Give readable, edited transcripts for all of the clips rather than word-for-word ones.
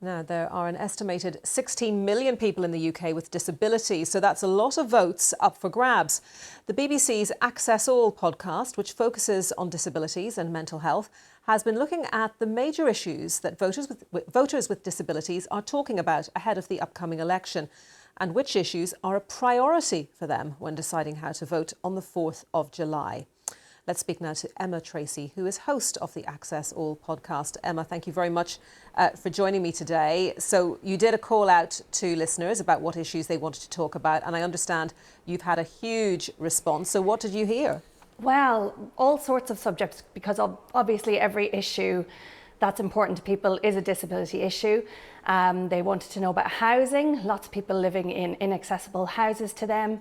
Now, there are an estimated 16 million people in the UK with disabilities, so that's a lot of votes up for grabs. The BBC's Access All podcast, which focuses on disabilities and mental health, has been looking at the major issues that voters with disabilities are talking about ahead of the upcoming election, and which issues are a priority for them when deciding how to vote on the 4th of July. Let's speak now to Emma Tracy, who is host of the Access All podcast. Emma, thank you very much for joining me today. So you did a call out to listeners about what issues they wanted to talk about, and I understand you've had a huge response. So what did you hear? Well, all sorts of subjects, because obviously every issue that's important to people is a disability issue. They wanted to know about housing, lots of people living in inaccessible houses to them,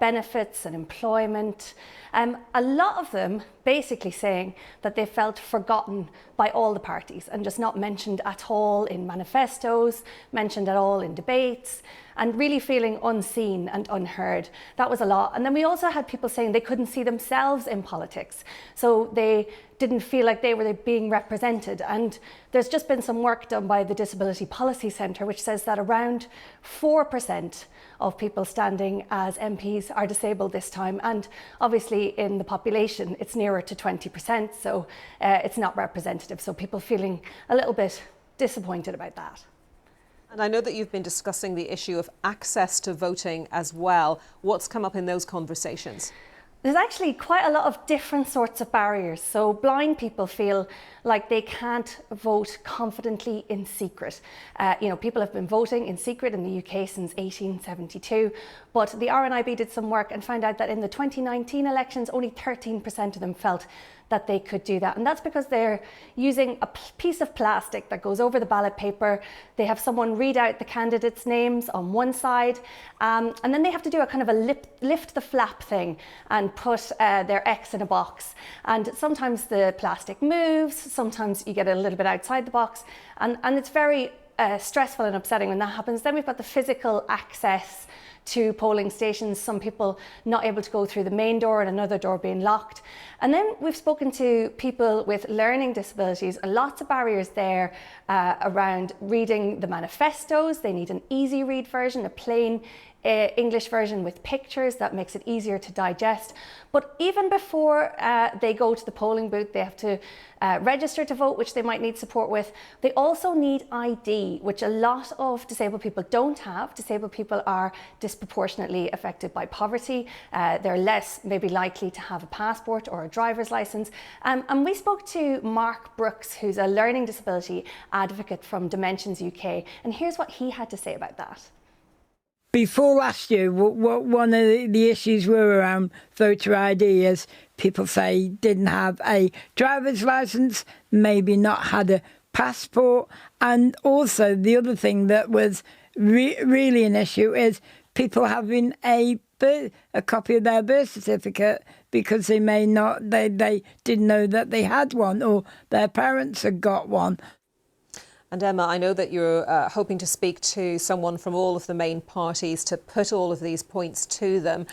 benefits and employment. A lot of them basically saying that they felt forgotten by all the parties and just not mentioned at all in manifestos, mentioned at all in debates, and really feeling unseen and unheard. That was a lot. And then we also had people saying they couldn't see themselves in politics. So they didn't feel like they were being represented. And there's just been some work done by the Disability Policy Centre, which says that around 4% of people standing as MPs are disabled this time. And obviously in the population, it's nearer to 20%. So it's not representative. So people feeling a little bit disappointed about that. And I know that you've been discussing the issue of access to voting as well. What's come up in those conversations? There's actually quite a lot of different sorts of barriers. So blind people feel like they can't vote confidently in secret. People have been voting in secret in the UK since 1872, but the RNIB did some work and found out that in the 2019 elections, only 13% of them felt that they could do that. And that's because they're using a piece of plastic that goes over the ballot paper. They have someone read out the candidates' names on one side, and then they have to do a kind of a lift the flap thing and put their X in a box. And sometimes the plastic moves, sometimes you get a little bit outside the box, and it's very stressful and upsetting when that happens. Then we've got the physical access to polling stations, some people not able to go through the main door and another door being locked. And then we've spoken to people with learning disabilities, and lots of barriers there around reading the manifestos. They need an easy read version, a plain English version with pictures that makes it easier to digest. But even before they go to the polling booth, they have to register to vote, which they might need support with. They also need ID, which a lot of disabled people don't have. Disabled people are disproportionately affected by poverty. They're less maybe likely to have a passport or a driver's license. And we spoke to Mark Brooks, who's a learning disability advocate from Dimensions UK. And here's what he had to say about that. Before last year, one of the issues were around voter ID, as people say didn't have a driver's licence, maybe not had a passport. And also the other thing that was really an issue is people having a copy of their birth certificate because they didn't know that they had one or their parents had got one. And Emma, I know that you're hoping to speak to someone from all of the main parties to put all of these points to them.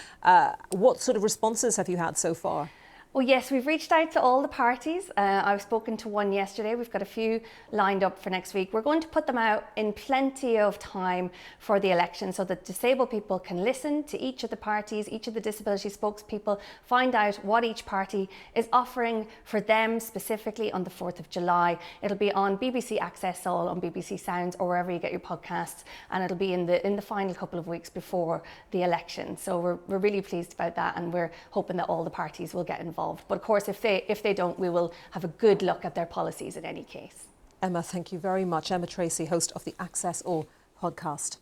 What sort of responses have you had so far? Well, yes, we've reached out to all the parties. I've spoken to one yesterday. We've got a few lined up for next week. We're going to put them out in plenty of time for the election so that disabled people can listen to each of the parties, each of the disability spokespeople, find out what each party is offering for them specifically on the 4th of July. It'll be on BBC Access All, on BBC Sounds, or wherever you get your podcasts, and it'll be in the final couple of weeks before the election. So we're really pleased about that, and we're hoping that all the parties will get involved. But of course, if they don't, we will have a good look at their policies in any case. Emma, thank you very much. Emma Tracy, host of the Access All podcast.